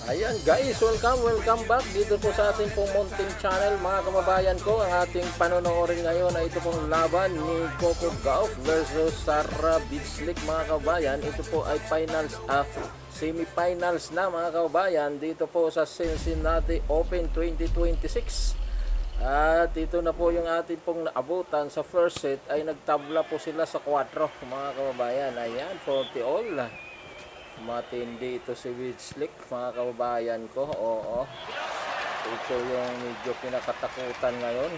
Ayan guys, welcome back dito po sa ating pong munting channel mga kababayan ko. Ang ating panonoorin ngayon ay ito pong laban ni Coco Gauff versus Sara Bidslik mga kababayan. Ito po ay semifinals na mga kababayan dito po sa Cincinnati Open 2026. At ito na po yung ating pong naabutan sa first set ay nagtabla po sila sa 4 mga kababayan. Ayan, 40 all. Matindi ito si Bidslik mga kababayan ko. Oo, ito yung medyo pinakatakutan ngayon.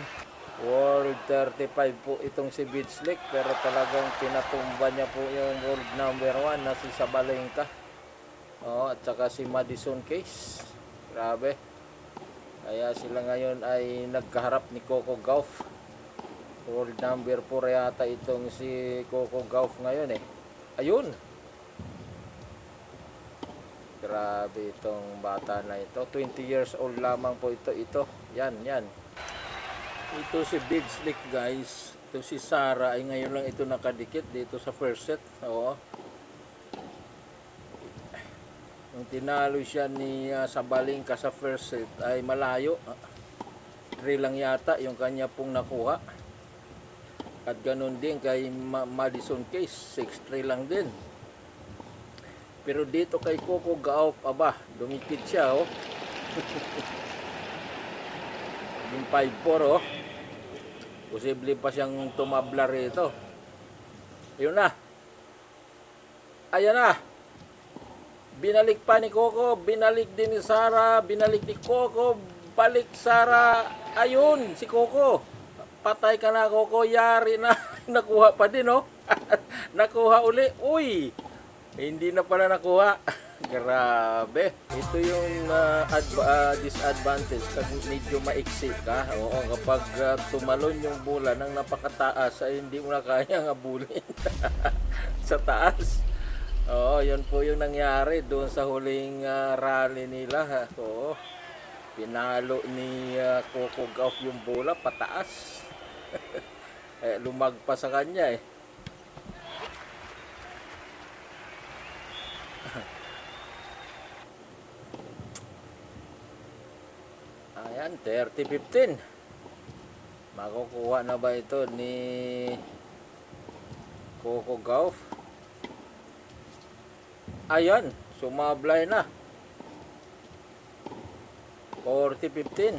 World 35 po itong si Bidslik, pero talagang pinatumba niya po yung world number 1 na si Sabalenka. At saka si Madison Keys. Grabe. Kaya sila ngayon ay nagkaharap ni Coco Gauff. World number 4 yata itong si Coco Gauff ngayon eh. Ayun. Grabe itong bata na ito. 20 years old lamang po ito. Yan. Ito si Bidslik guys. Ito si Sara ay ngayon lang ito nakadikit dito sa first set. Oo. Nung tinalo siya ni Sabalenka sa first set ay malayo. 3 lang yata yung kanya pong nakuha. At ganun din kay Madison Keys. 6-3 lang din. Pero dito kay Coco Gauff, dumikit siya, oh. Yung 5-4, oh. Posible pa siyang tumabla rito. Ayun na. Ayan na. Binalik pa ni Coco, binalik din ni Sara, binalik ni Coco, balik Sara. Ayun, si Coco. Patay ka na, Coco, yari na. Nakuha pa din, oh. Nakuha uli. Uy! Hindi na pala nakuha. Grabe. Ito yung disadvantage pag medyo maiksi ka. Oo, kapag tumalon yung bola ng napakataas ay hindi mo na kaya habulin sa taas. Oo, yun po yung nangyari doon sa huling rally nila. Oo, pinalo ni Coco Gauff yung bola pataas. Lumagpas sa kanya eh. Ayan, 30-15. Makukuha na ba ito ni Coco Gauff? Ayan, sumablay na. 40-15.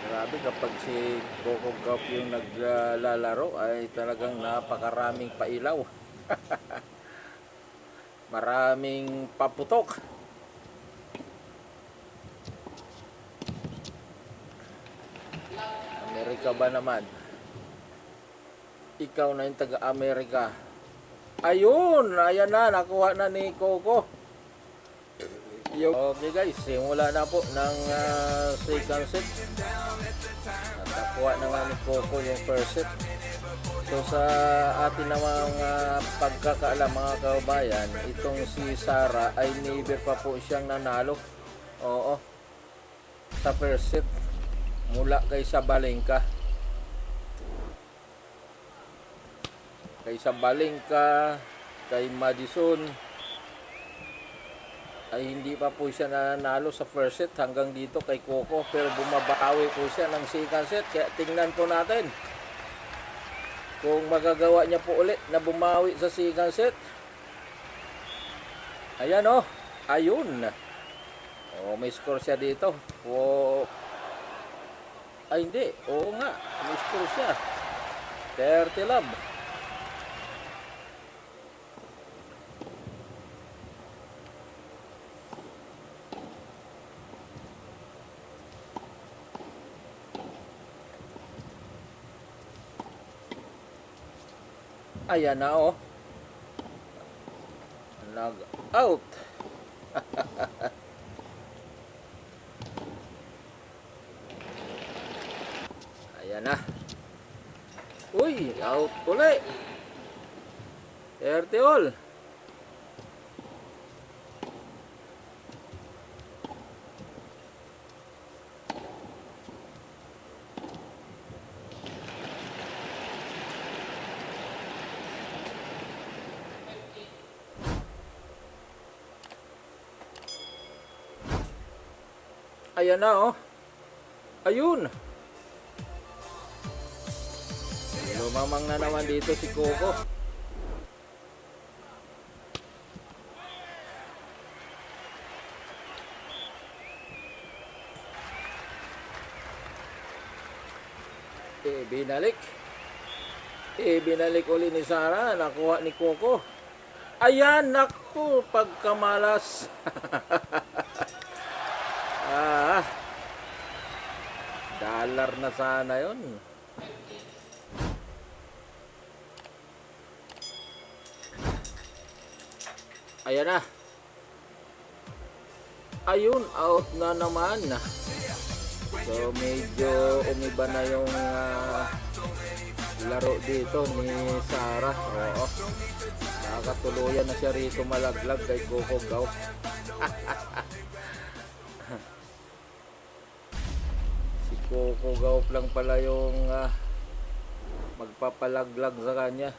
Grabe kapag si Coco Gauff yung naglalaro ay talagang napakaraming pailaw. Maraming paputok. Amerika ba naman? Ikaw na yung taga-Amerika. Ayun! Ayan na, nakuha na ni Coco. Okay guys, simula na po ng second set. Nakuha na nga ni Coco yung first set. So sa atin namang pagkakaalam mga kababayan, itong si Sara ay never pa po siyang nanalo. Oo. Sa first set mula kay Sabalenka. Kay Madison ay hindi pa po siya nanalo sa first set hanggang dito kay Coco, pero bumabawi po siya ng second set. Kaya tingnan po natin kung magagawa niya po ulit na bumawi sa second set. Ayan oh. Ayun. May score siya dito. Ay hindi. Oo nga. May score siya. 30 love. Ayan na oh. Log out. Ayan na. Uy, out ulit. 30 all. Ayan na, oh. Ayun. Lumamang na naman dito si Coco. Binalik. Binalik uli ni Sara. Nakuha ni Coco. Ayan, naku, pagkamalas. Dollar na sana yun. Ayan na. Ayun, out na naman. So medyo umiba na yung laro dito ni Sara. Oo. Nakatuluyan na siya rito malaglag kay Coco Gauff. Si Coco Gauff lang pala yung magpapalaglag sa kanya.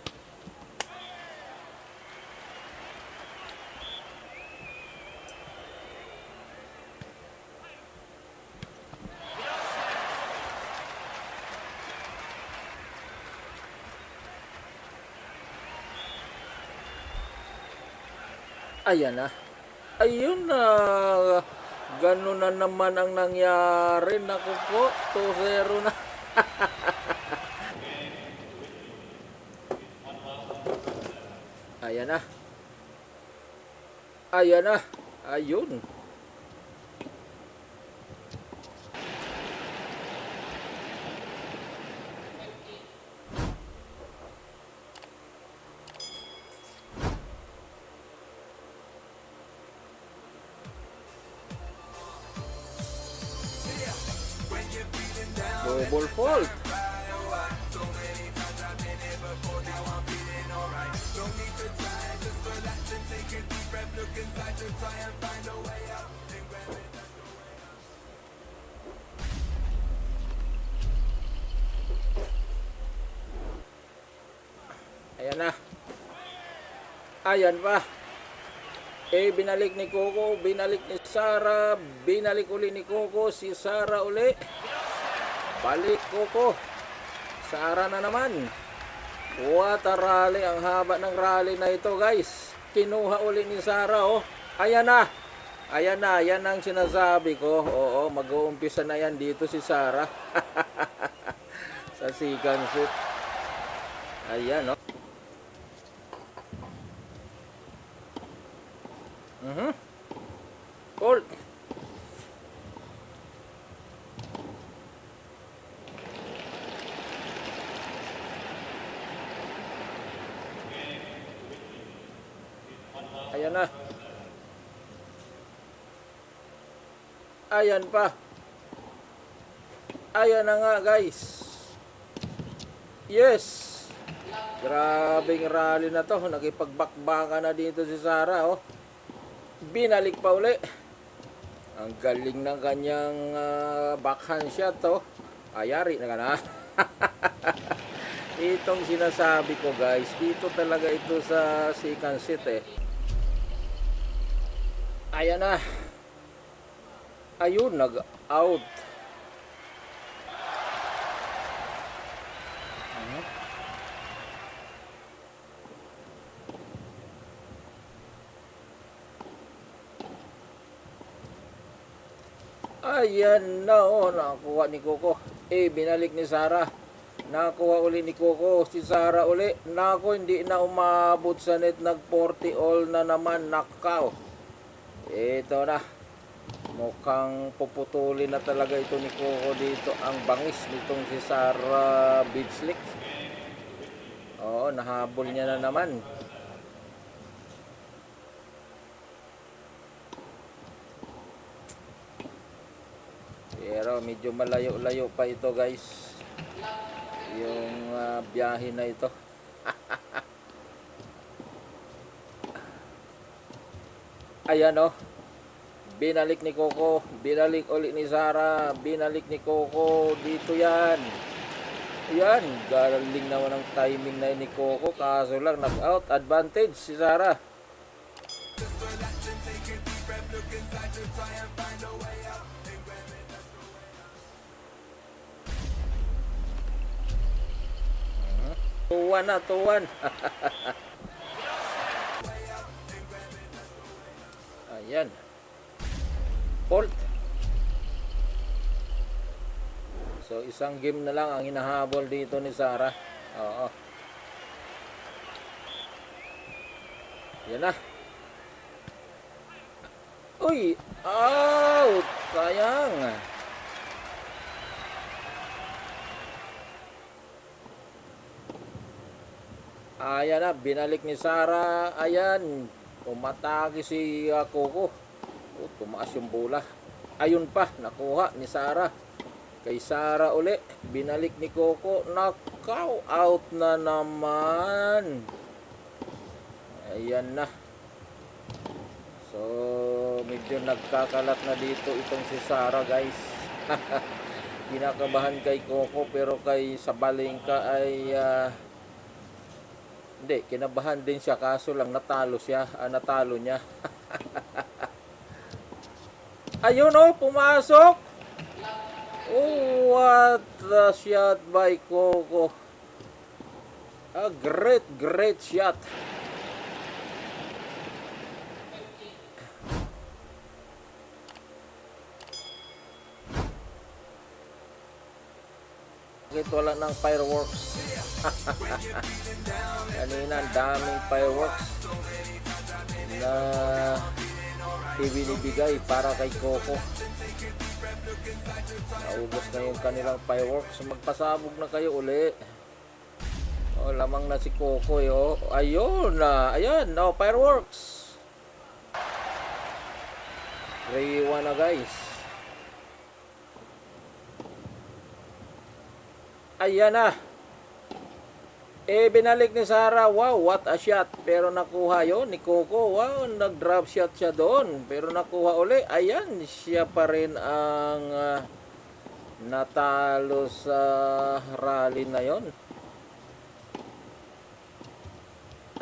Ayan na. Ayun na. Ganun na naman ang nangyari. Naku po. 2-0 na. Ayan na. Ayan na. Ayun. Double fault. Ayan na. Ayan pa. Binalik ni Coco, binalik ni Sara, binalik uli ni Coco, si Sara uli. Balik Coco. Sara na naman. What a rally. Ang haba ng rally na ito, guys. Kinuha uli ni Sara, oh. Ayan na. Ayan na. Yan ang sinasabi ko. Oo, mag-uumpisa na yan dito si Sara. Sa second set. Ayan, oh. Hold. Ayan na. Ayan pa. Ayan na nga, guys. Yes. Grabing rally na to. Nakipagbakbaka na dito si Sara, oh. Binalik pa uli. Ang galing ng kanyang backhand shot, oh. Ayari na ka na. Itong sinasabi ko, guys, dito talaga ito sa second set, eh. Ayan na. Ayun, nag-out. Ayan na, oh, nakuha ni Coco. Binalik ni Sara. Nakuha uli ni Coco. Si Sara uli. Naku, hindi na umabot sa net. Nag-40 all na naman. Nakaw. Ito na. Mukhang puputulin na talaga ito ni Coco dito. Ang bangis nitong si Sara Bidslick. Oo, nahabol niya na naman. Pero medyo malayo-layo pa ito, guys. Yung biyahe na ito. Ayan, oh. Binalik ni Coco. Binalik ulit ni Sara. Binalik ni Coco. Dito yan. Ayan. Galing naman ang timing na ni Coco. Kaso lang, knock-out. Advantage si Sara. Tuwan na, tuwan. Ayan. Fault. So, isang game na lang ang hinahabol dito ni Sarah. Oo. Yan na. Uy! Out! Sayang. Ayan na, binalik ni Sarah. Ayan, umatake si Coco. Oh, tumaas yung bola. Ayun pa, nakuha ni Sarah. Kay Sarah uli, binalik ni Coco. Nakaw, out na naman. Ayan na. So, medyo nagkakalat na dito itong si Sarah, guys. Kinakabahan kay Coco, pero kay Sabalenka ay hindi, kinabahan din siya, kaso lang natalo siya, natalo niya. Ayun oh, pumasok. Oh, what a shot by Coco. A great shot. Bakit wala ng fireworks? Kanina, daming fireworks na ibinibigay para kay Coco. Naubos na yung kanilang fireworks. Magpasabog na kayo uli. Oh, lamang na si Coco yo. Ayun na. Ayan, no, fireworks. 3-1 na, guys. Ayan na. Binalik ni Sarah. Wow, what a shot. Pero nakuha yon ni Coco. Wow, nag-drop shot siya doon. Pero nakuha uli. Ayan, siya pa rin ang natalo sa rally na yon.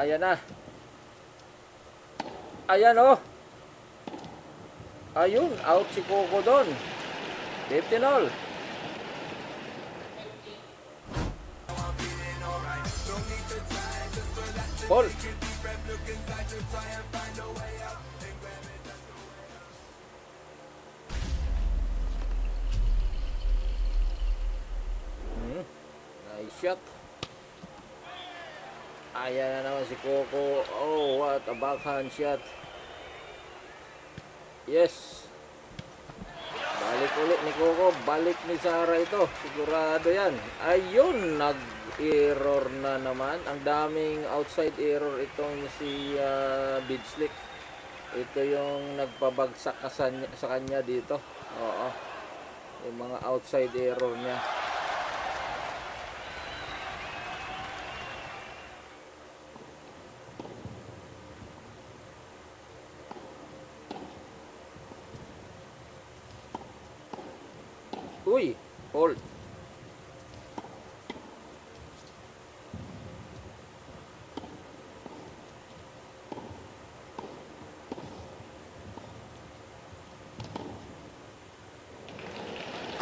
Ayan na. Ayan oh. Ayun, out si Coco doon. 15-all. Ball. Nice shot. Ayan na naman si Coco. Oh, what a backhand shot. Yes. Balik ulit ni Coco. Balik ni Sarah ito. Sigurado yan. Ayun, nag-error na naman. Ang daming outside error itong si Bidslick. Ito yung nagpabagsak sa kanya dito. Oo. Yung mga outside error niya. Uy, hold.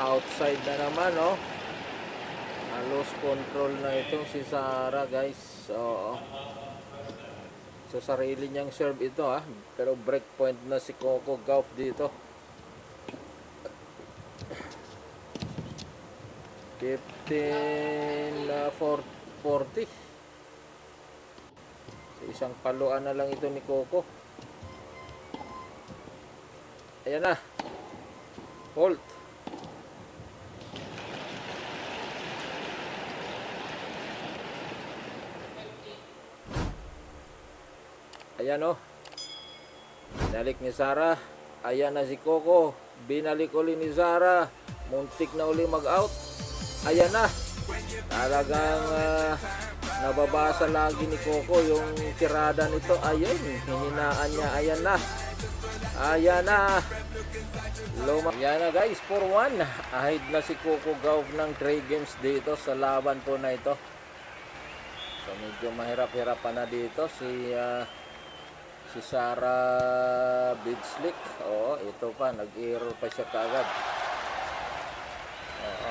Outside na naman, oh. Halos control na itong si Sarah, guys. Oo. So, sarili niyang serve ito, ha. Pero break point na si Coco Gauff dito. 15-40. So, isang paluan na lang ito ni Coco. Ayan na. Hold. Ayan o. Binalik ni Sarah. Ayan na si Coco. Binalik uli ni Sarah. Muntik na uli mag-out. Ayan na. Talagang nababasa lagi ni Coco yung tirada nito. Ayun. Hininaan niya. Ayan na. Ayan na. Ayan na, guys. 4-1. Ahead na si Coco Gauff ng 3 games dito sa laban po na ito. So medyo mahirap-hirapan na dito si Sarah Bidslick. Oo, ito pa, nag-error pa siya kaagad. Oo.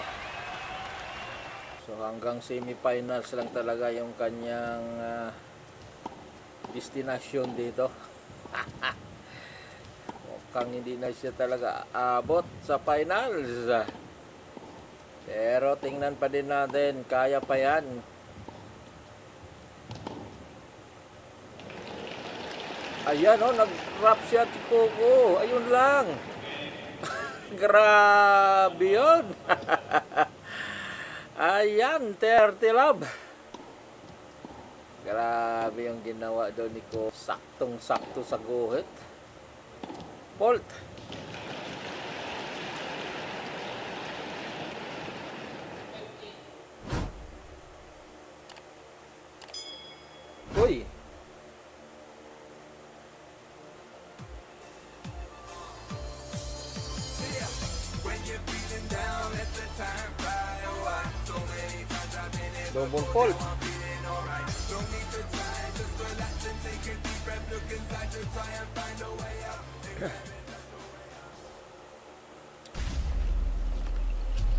So hanggang semifinals lang talaga yung kanyang destination dito. Mukhang hindi na siya talaga abot sa finals. Pero tingnan pa din natin, kaya pa yan. Ayan oh, nag-wrap siya si Coco. Ayun lang. Grabe yun. Ayan, 30 love. Grabe yung ginawa doon ni Coco. Saktong-sakto sa guhit. Fault. Uy. Double fault.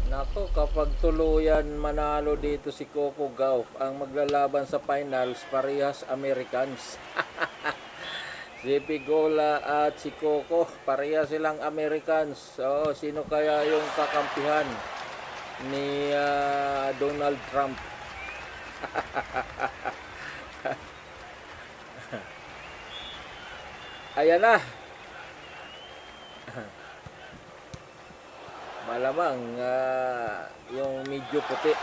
Nako, kapag tuluyan manalo dito si Coco Gauff, ang maglalaban sa finals parehas Americans. Si Pigola at si Coco, parehas silang Americans. So, sino kaya yung kakampihan ni Donald Trump? Ayan na. Malamang yung medyo puti.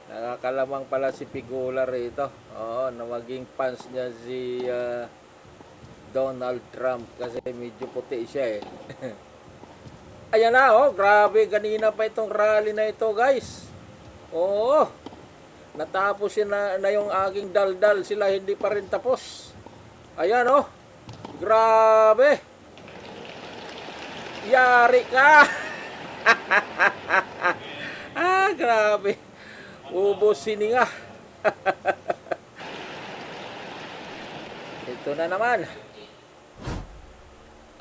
Nakakalamang pala si Pigola rito. Oo, na maging fans niya si Donald Trump kasi medyo puti siya eh. Ayan na oh, grabe, kanina pa itong rally na ito guys. Oo, natapos na yung aking daldal, sila hindi pa rin tapos. Ayan oh, grabe. Yari ka. Grabe. Ubos sininga. Ito na naman.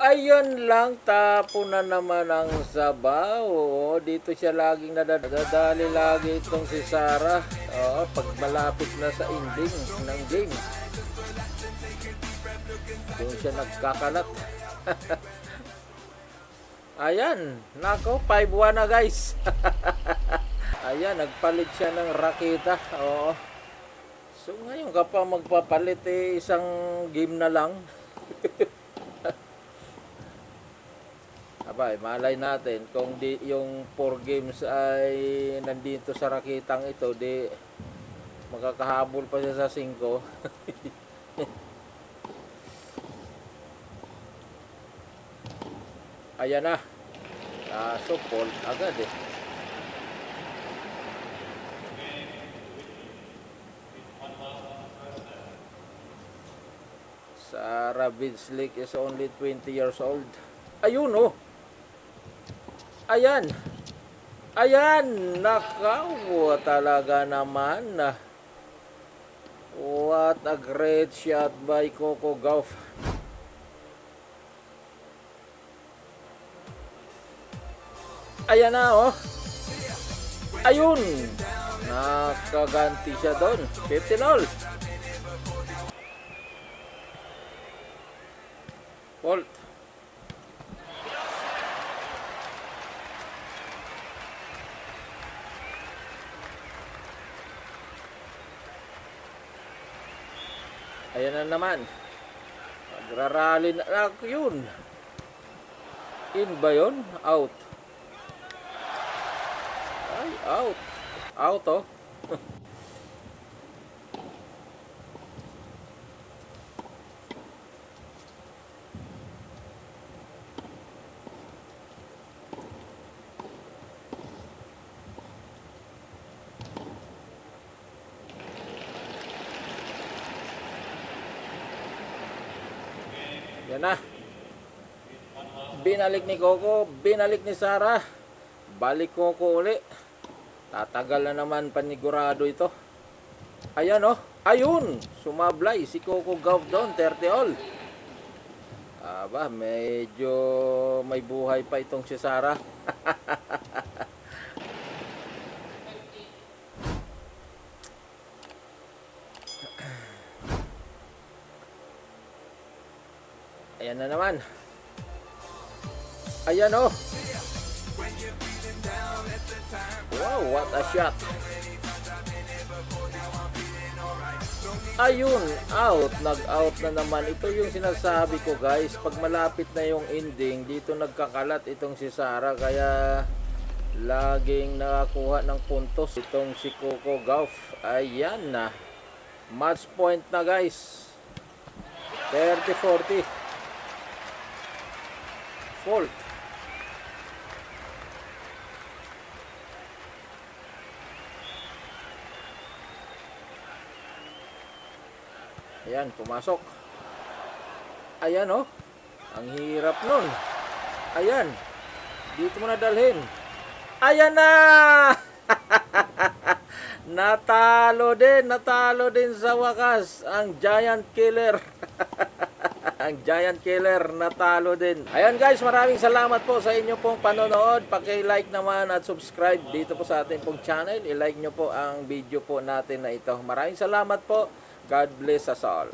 Ayun lang, tapo na naman ang sabaw. Dito siya laging nadadali lagi itong si Sarah. Pag malapit na sa ending ng game. Doon siya nagkakalat. Ayan, nako, 5-1 na guys. Ayan, nagpalit siya ng raketa. Oo. So ngayon kapag magpapalit isang game na lang. Abay, malay natin kung di yung 4 games ay nandito sa raketang ito, di makakahabol pa siya sa 5. Ayan na. So, fault agad eh. Sarah Vidslik is only 20 years old. Ayun oh. Ayan. Ayan. Nakaw. Talaga naman. What a great shot by Coco Gauff. Ayan na oh. Ayun. Nakaganti siya doon. 15-all. Fault. Ayan na naman. Magrarally na yun. In ba yun? Out. Ay, out. Out oh. Yan na. Binalik ni Coco, binalik ni Sarah. Balik Coco uli. Tatagal na naman panigurado ito. Ayan oh. Ayun, sumablay si Coco Gauff doon, 30 all. Aba, medyo may buhay pa itong si Sarah. Ayan na naman. Ayan oh. Wow, what a shot. Ayun, out. Nag-out na naman. Ito yung sinasabi ko guys. Pag malapit na yung ending, dito nagkakalat itong si Sarah. Kaya laging nakakuha ng puntos itong si Coco Gauff. Ayan na. Match point na guys. 30-40. Fault. Ayan, pumasok. Ayan oh. Ang hirap nun. Ayan. Dito mo na dalhin. Ayan na! Natalo din sa wakas ang Giant Killer. Ang Giant Killer natalo din. Ayan guys, maraming salamat po sa inyo pong panonood. Paki-like naman at subscribe dito po sa ating pong channel. I-like nyo po ang video po natin na ito. Maraming salamat po. God bless us all.